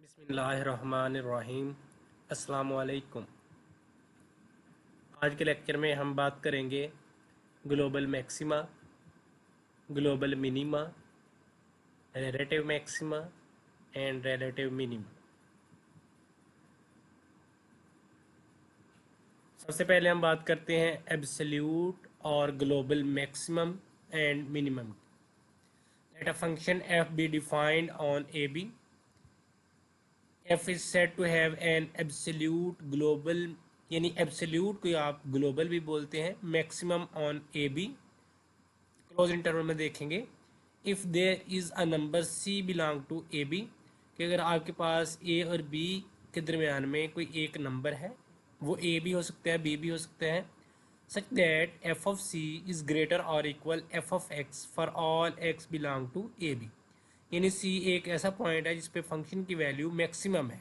बिस्मिल्लाहिर्रहमानिर्रहीम। अस्सलाम वालेकुम। आज के लेक्चर में हम बात करेंगे global maxima, global minima, relative maxima and relative minima. सबसे पहले हम बात करते हैं एब्सोल्यूट और global maximum and minimum. Let a function f be defined on AB. f is said to have an absolute global, यानी एब्सोल्यूट को आप ग्लोबल भी बोलते हैं, maximum on a b. Close interval में देखेंगे if there is a number c belong to A b, कि अगर आपके पास a और b के दरमियान में कोई एक नंबर है, वो a भी हो सकता है b भी हो सकता है, such that f of c is greater और equal f of x for all x belong to A B. यानी c एक ऐसा पॉइंट है जिस पे फंक्शन की वैल्यू मैक्सिमम है,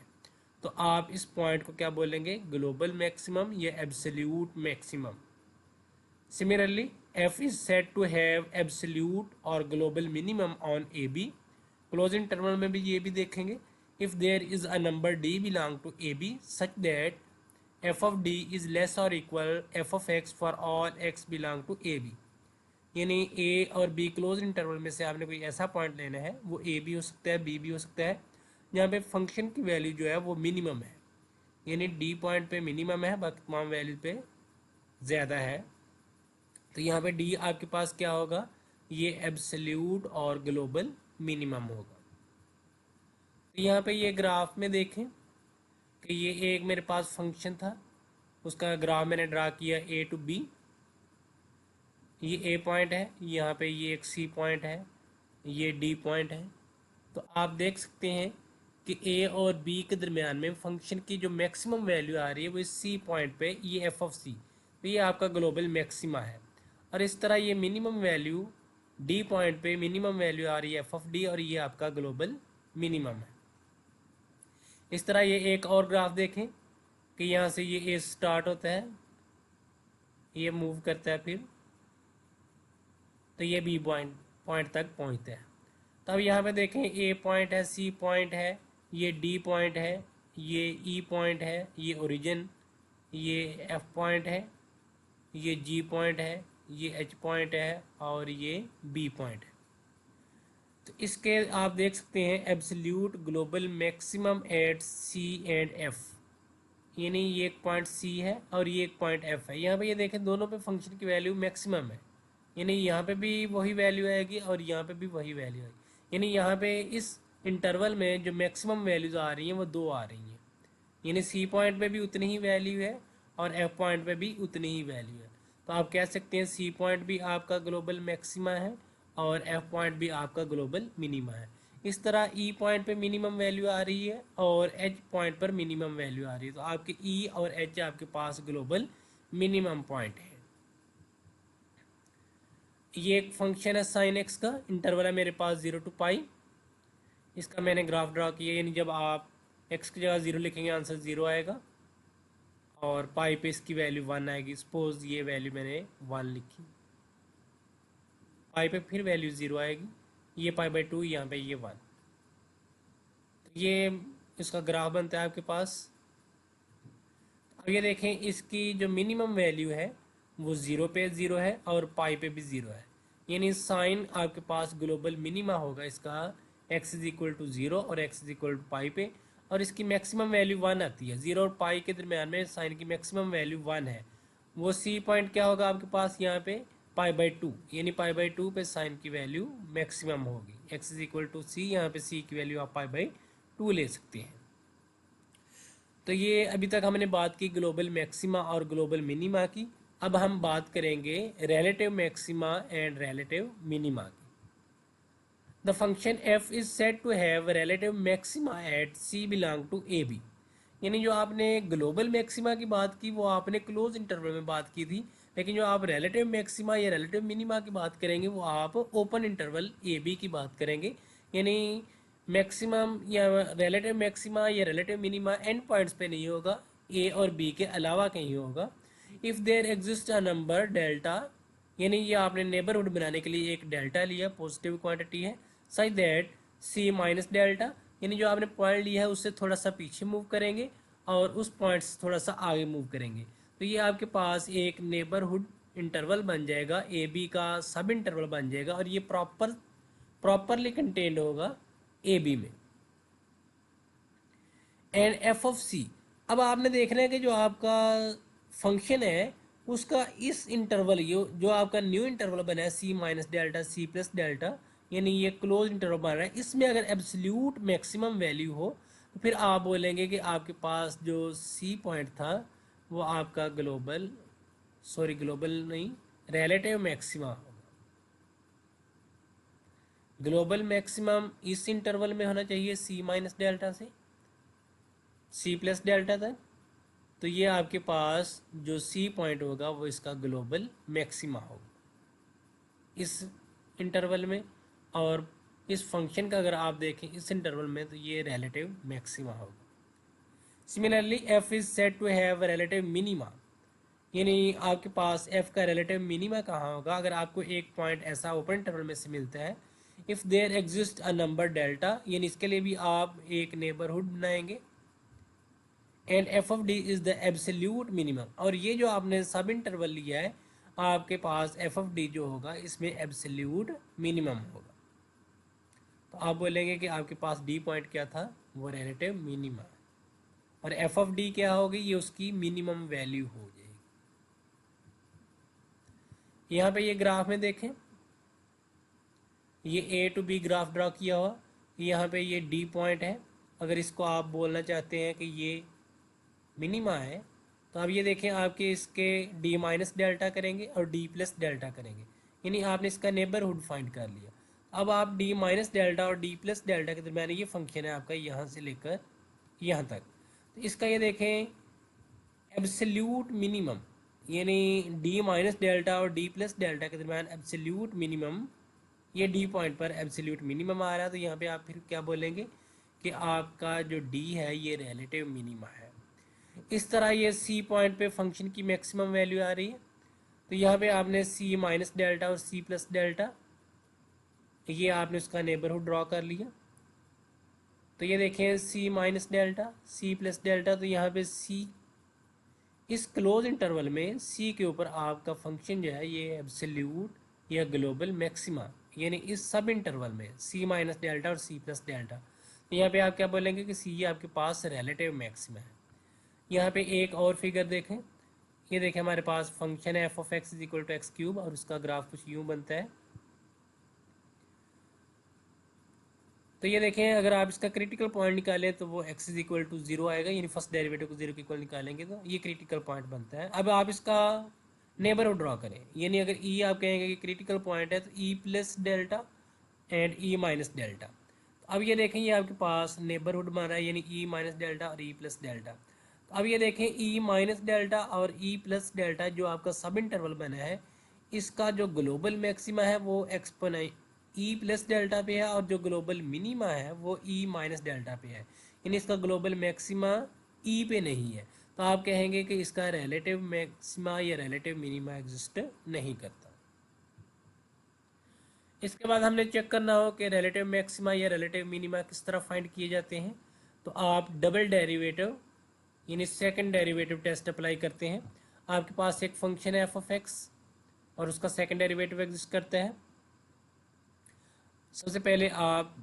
तो आप इस पॉइंट को क्या बोलेंगे, ग्लोबल मैक्सिमम या absolute maximum. Similarly, f is said to have absolute or global minimum on AB. Close interval में भी ये भी देखेंगे if there is a number d belong to AB such that f of d is less or equal f of x for all x belong to AB। यानी a और b close interval में से आपने कोई ऐसा point लेना है, वो a भी हो सकता है b भी हो सकता है, जहाँ पे फंक्शन की वैल्यू जो है वो मिनिमम है, यानी d पॉइंट पे मिनिमम है, बाकी तमाम वैल्यू पे ज़्यादा है। तो यहाँ पे डी आपके पास क्या होगा, ये एब्सोल्यूट और ग्लोबल मिनिमम होगा। तो यहाँ पे ये ग्राफ में देखें कि ये एक मेरे पास फंक्शन था, उसका ग्राफ मैंने ड्रा किया ए टू बी। ये ए पॉइंट है, यहाँ पे ये एक सी पॉइंट है, ये डी पॉइंट है। तो आप देख सकते हैं कि ए और बी के दरमियान में फंक्शन की जो मैक्सिमम वैल्यू आ रही है वो इस सी पॉइंट पे, ये एफ ऑफ सी, तो ये आपका ग्लोबल मैक्सिमा है। और इस तरह ये मिनिमम वैल्यू डी पॉइंट पे मिनिमम वैल्यू आ रही है एफ ऑफ डी, और ये आपका ग्लोबल मिनिमम है। इस तरह ये एक और ग्राफ देखें कि यहाँ से ये ए स्टार्ट होता है, ये मूव करता है, फिर तो ये बी पॉइंट तक पहुँचता है। तब यहाँ पे देखें ए पॉइंट है, सी पॉइंट है, ये डी पॉइंट है, ये ई पॉइंट है, ये ओरिजिन, ये एफ पॉइंट है, ये जी पॉइंट है, ये एच पॉइंट है और ये बी पॉइंट है। तो इसके आप देख सकते हैं absolute global maximum at c and f, यानी ये एक पॉइंट सी है और ये एक पॉइंट एफ है। यहाँ पे ये देखें दोनों पे फंक्शन की वैल्यू मैक्सिमम है, यानी यहाँ पे भी वही वैल्यू आएगी और यहाँ पे भी वही वैल्यू आएगी। यानी यहाँ पे इस इंटरवल में जो मैक्सिमम वैल्यूज आ रही हैं वो दो आ रही हैं, यानी सी पॉइंट पे भी उतनी ही वैल्यू है और एफ पॉइंट पे भी उतनी ही वैल्यू है। तो आप कह सकते हैं सी पॉइंट भी आपका ग्लोबल मैक्सिमा है और एफ पॉइंट भी आपका ग्लोबल मिनिमा है। इस तरह ई पॉइंट पे मिनिमम वैल्यू आ रही है और एच पॉइंट पर मिनिमम वैल्यू आ रही है, तो आपके ई और एच आपके पास ग्लोबल मिनिमम पॉइंट है। ये एक फंक्शन है साइन एक्स का, इंटरवल है मेरे पास 0 to पाई। इसका मैंने ग्राफ ड्रा किया, यानी जब आप एक्स की जगह 0 लिखेंगे आंसर 0 आएगा और पाई पे इसकी वैल्यू 1 आएगी। सपोज ये वैल्यू मैंने 1 लिखी, पाई पे फिर वैल्यू 0 आएगी, ये पाई बाई 2, यहाँ पे ये 1। तो ये इसका ग्राफ बनता है आपके पास। अब ये देखें इसकी जो मिनिमम वैल्यू है वो 0 पे 0 है और पाई पे भी 0 है, यानी साइन आपके पास ग्लोबल मिनिमा होगा इसका x इज इक्वल टू 0 और x इज इक्वल टू पाई पे, और इसकी मैक्सिमम वैल्यू 1 आती है। 0 और पाई के दरमियान में साइन की मैक्सिमम वैल्यू 1 है। वो सी पॉइंट क्या होगा आपके पास यहाँ पे, पाई बाई 2, यानी पाई बाई 2 पे साइन की वैल्यू मैक्सिमम होगी। x इज इक्वल टू सी, यहाँ पे सी की वैल्यू आप पाई बाई 2 ले सकते हैं। तो ये अभी तक हमने बात की ग्लोबल मैक्सिमा और ग्लोबल मिनिमा की। अब हम बात करेंगे relative maxima and relative minima की। The function f is said to have relative maxima at c belong to A B. यानी जो आपने ग्लोबल मैक्सिमा की बात की वो आपने क्लोज इंटरवल में बात की थी, लेकिन जो आप रिलेटिव मैक्सिमा या रिलेटिव मिनिमा की बात करेंगे वो आप ओपन इंटरवल ए बी की बात करेंगे। यानी मैक्सिमम या रिलेटिव मैक्सिमा या रिलेटिव मिनिमा एंड पॉइंट्स पे नहीं होगा, ए और बी के अलावा कहीं होगा। If there exist a number delta, यानी ये आपने नेबरहुड बनाने के लिए एक डेल्टा लिया, पॉजिटिव क्वांटिटी है, such that c minus delta, यानी जो आपने पॉइंट लिया है उससे थोड़ा सा पीछे मूव करेंगे और उस पॉइंट से थोड़ा सा आगे मूव करेंगे, तो ये आपके पास एक नेबरहुड इंटरवल बन जाएगा, ए बी का सब इंटरवल बन जाएगा और ये प्रॉपरली कंटेन्ड होगा ए बी में। एंड एफ ऑफ सी, अब आपने देखना है कि जो आपका फंक्शन है उसका इस इंटरवल, ये जो आपका न्यू इंटरवल बना है सी माइनस डेल्टा सी प्लस डेल्टा, यानी ये क्लोज इंटरवल बन रहा है, इसमें अगर एब्सोल्यूट मैक्सिमम वैल्यू हो तो फिर आप बोलेंगे कि आपके पास जो सी पॉइंट था वो आपका ग्लोबल नहीं, रिलेटिव मैक्सिमा होगा। ग्लोबल मैक्सिमम इस इंटरवल में होना चाहिए सी माइनस डेल्टा से सी प्लस डेल्टा तक, तो ये आपके पास जो सी पॉइंट होगा वो इसका ग्लोबल मैक्सिमा होगा इस इंटरवल में। और इस फंक्शन का अगर आप देखें इस इंटरवल में तो ये रिलेटिव मैक्सिमा होगा। Similarly f is said to have relative minima, यानी आपके पास एफ का रिलेटिव मिनिमा कहाँ होगा, अगर आपको एक पॉइंट ऐसा ओपन इंटरवल में से मिलता है, if there exist a number delta, यानी इसके लिए भी आप एक नेबरहुड बनाएंगे, and f of d is the absolute minimum, और ये जो आपने सब इंटरवल लिया है आपके पास एफ ऑफ डी जो होगा इसमें एब्सोल्यूट मिनिमम होगा। तो आप बोलेंगे कि आपके पास डी पॉइंट क्या था, वो रिलेटिव मिनिमा, और एफ ऑफ डी क्या होगी, ये उसकी मिनिमम वैल्यू हो जाएगी। यहाँ पे ये ग्राफ में देखें, ये ए टू बी ग्राफ ड्रॉ किया हुआ, यहाँ पे ये डी पॉइंट है, अगर इसको आप बोलना चाहते हैं कि ये मिनिमा है तो अब ये देखें आपके इसके डी माइनस डेल्टा करेंगे और डी प्लस डेल्टा करेंगे, यानी आपने इसका नेबरहुड फाइंड कर लिया। अब आप डी माइनस डेल्टा और डी प्लस डेल्टा के दरम्यान ये फंक्शन है आपका यहाँ से लेकर यहाँ तक, तो इसका ये देखें एब्सोल्यूट मिनिमम, यानी डी माइनस डेल्टा और डी प्लस डेल्टा के दरम्यान एब्सोल्यूट मिनिमम, ये डी पॉइंट पर एब्सोल्यूट मिनिमम आ रहा है, तो यहाँ पे आप फिर क्या बोलेंगे कि आपका जो डी है ये रिलेटिव मिनिमा है। इस तरह ये सी पॉइंट पे फंक्शन की मैक्सिमम वैल्यू आ रही है, तो यहाँ पे आपने सी माइनस डेल्टा और सी प्लस डेल्टा, ये आपने उसका नेबरहुड ड्रॉ कर लिया, तो ये देखें सी माइनस डेल्टा सी प्लस डेल्टा, तो यहाँ पे सी इस क्लोज इंटरवल में सी के ऊपर आपका फंक्शन जो है ये एब्सोल्यूट या ग्लोबल मैक्सिमा, यानी इस सब इंटरवल में सी माइनस डेल्टा और सी प्लस डेल्टा, तो यहाँ पे आप क्या बोलेंगे कि सी आपके पास रिलेटिव मैक्सिमा है। यहाँ पे एक और फिगर देखें, ये देखें हमारे पास फंक्शन है f of x is equal to x cube और उसका ग्राफ कुछ यूँ बनता है, तो ये देखें अगर आप इसका क्रिटिकल पॉइंट निकालें तो वो x is equal to zero आएगा, यानी फर्स्ट डेरिवेटिव को जीरो के इक्वल निकालेंगे तो ये क्रिटिकल पॉइंट बनता है। अब आप इसका नेबरहुड ड्रॉ करें, यानी अगर ई आप कहेंगे कि क्रिटिकल पॉइंट है तो E plus delta and E minus delta, अब ये देखें ये आपके पास नेबरहुड बन रहा है, यानी ई माइनस डेल्टा और ई प्लस डेल्टा। अब ये देखें ई माइनस डेल्टा और ई प्लस डेल्टा जो आपका सब इंटरवल बना है इसका जो ग्लोबल मैक्सिमा है वो एक्सपोनेंट ई प्लस डेल्टा पे है और जो ग्लोबल मिनिमा है वो ई माइनस डेल्टा पे है, यानी इसका ग्लोबल मैक्सिमा ई पे नहीं है, तो आप कहेंगे कि इसका रिलेटिव मैक्सिमा या रिलेटिव मिनिमा एग्जिस्ट नहीं करता। इसके बाद हमने चेक करना हो कि रिलेटिव मैक्सिमा या रिलेटिव मिनिमा किस तरह फाइंड किए जाते हैं, तो आप डबल डेरिवेटिव यानी सेकंड डेरिवेटिव टेस्ट अप्लाई करते हैं। आपके पास एक फंक्शन है एफ ऑफ एक्स और उसका सेकंड डेरिवेटिव एग्जिस्ट करता है। सबसे पहले आप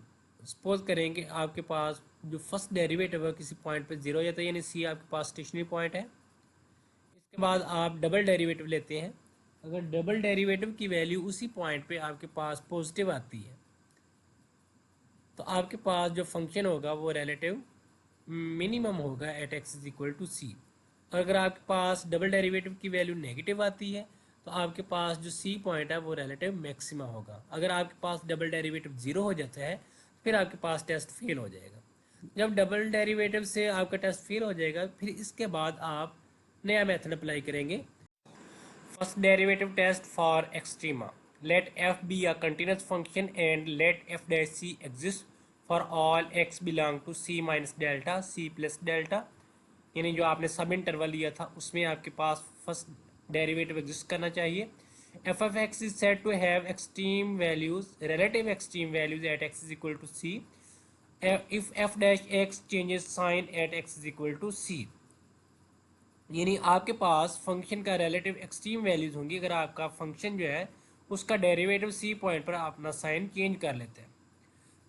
सपोज करेंगे आपके पास जो फर्स्ट डेरिवेटिव है किसी पॉइंट पे जीरो हो जाता है, यानी सी आपके पास स्टेशनरी पॉइंट है। इसके बाद आप डबल डेरिवेटिव लेते हैं, अगर डबल डेरिवेटिव की वैल्यू उसी पॉइंट पे आपके पास पॉजिटिव आती है तो आपके पास जो फंक्शन होगा वो रिलेटिव मिनिमम होगा at X is equal to C, और अगर आपके पास डबल डेरिवेटिव की वैल्यू नेगेटिव आती है तो आपके पास जो सी पॉइंट है वो रिलेटिव मैक्सिमा होगा। अगर आपके पास डबल डेरिवेटिव जीरो हो जाता है फिर आपके पास टेस्ट फेल हो जाएगा। जब डबल डेरिवेटिव से आपका टेस्ट फेल हो जाएगा फिर इसके बाद आप नया मेथड अप्लाई करेंगे, first derivative test for extrema, let f be a continuous function and let f dash c exist for all x belong to c minus delta C plus delta, यानी जो आपने सब इंटरवल लिया था उसमें आपके पास first derivative exist करना चाहिए। F of x is said to have extreme values relative extreme values at X is equal to C if F dash X changes sign at X is equal to C, यानी आपके पास function का relative extreme values होंगी अगर आपका function जो है उसका डेरिवेटिव सी पॉइंट पर अपना साइन चेंज कर लेते हैं।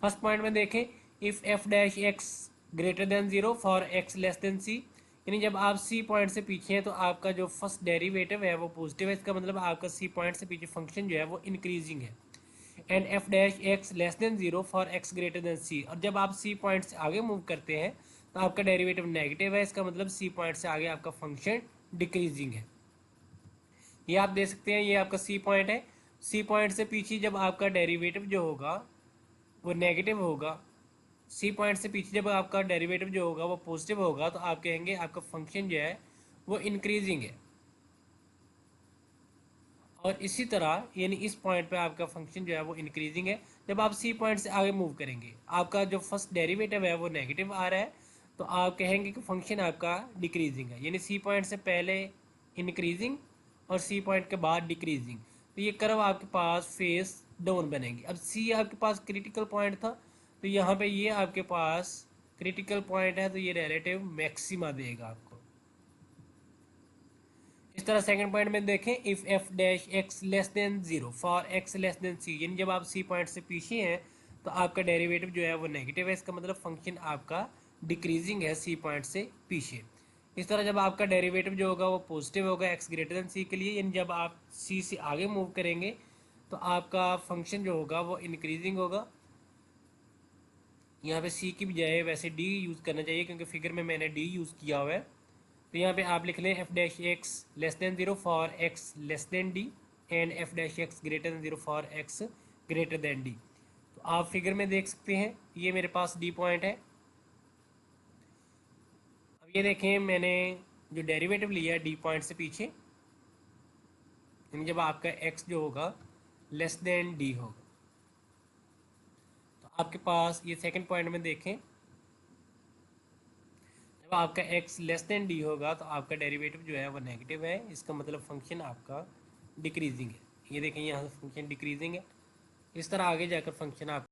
फर्स्ट पॉइंट में देखें, if F dash X greater than zero for X less than C, यानी जब आप सी पॉइंट से पीछे हैं तो आपका जो फर्स्ट डेरिवेटिव है वो पॉजिटिव है, इसका मतलब आपका सी पॉइंट से पीछे फंक्शन जो है वो इंक्रीजिंग है। And F dash X less than zero for X greater than C, और जब आप सी पॉइंट से आगे मूव करते हैं तो आपका डेरिवेटिव नेगेटिव है, इसका मतलब सी पॉइंट से आगे आपका फंक्शन डिक्रीजिंग है। ये आप देख सकते हैं, ये आपका सी पॉइंट है। सी पॉइंट से पीछे जब आपका डेरिवेटिव जो होगा वो नेगेटिव होगा, सी पॉइंट से पीछे जब आपका डेरिवेटिव जो होगा वो पॉजिटिव होगा, तो आप कहेंगे आपका फंक्शन जो है वो इंक्रीजिंग है। और इसी तरह यानी इस पॉइंट पे आपका फंक्शन जो है वो इंक्रीजिंग है। जब आप सी पॉइंट से आगे मूव करेंगे, आपका जो फर्स्ट डेरिवेटिव है वो नेगेटिव आ रहा है, तो आप कहेंगे कि फंक्शन आपका डिक्रीजिंग है, यानी सी पॉइंट से पहले इंक्रीजिंग और सी पॉइंट के बाद डिक्रीजिंग। तो ये कर्व आपके पास फेस डाउन बनेगी। अब सी आपके पास क्रिटिकल पॉइंट था, तो यहाँ पे ये आपके पास क्रिटिकल पॉइंट है, तो ये रिलेटिव मैक्सिमा देगा आपको। इस तरह सेकंड पॉइंट में देखें, if F dash X less than zero for X less than C, यानी जब आप सी पॉइंट से पीछे हैं तो आपका डेरिवेटिव जो है वो नेगेटिव है, इसका मतलब फंक्शन आपका डिक्रीजिंग है सी पॉइंट से पीछे। इस तरह जब आपका डेरिवेटिव जो होगा वो पॉजिटिव होगा एक्स ग्रेटर देन सी के लिए, यानी जब आप सी से आगे मूव करेंगे तो आपका फंक्शन जो होगा वो इंक्रीजिंग होगा। यहाँ पे सी की बजाय वैसे डी यूज़ करना चाहिए क्योंकि फिगर में मैंने डी यूज़ किया हुआ है। तो यहाँ पे आप लिख लें F dash X less than zero for X less then D and F dash X greater than zero for X greater then D. तो आप फिगर में देख सकते हैं ये मेरे पास डी पॉइंट है। अब ये देखें मैंने जो डेरिवेटिव लिया है डी पॉइंट से पीछे, यानी जब आपका एक्स जो होगा लेस देन डी होगा, तो आपके पास ये सेकंड पॉइंट में देखें, जब आपका x लेस देन डी होगा तो आपका डेरिवेटिव जो है वो नेगेटिव है, इसका मतलब फंक्शन आपका डिक्रीजिंग है। ये देखें यहाँ फंक्शन डिक्रीजिंग है। इस तरह आगे जाकर फंक्शन आप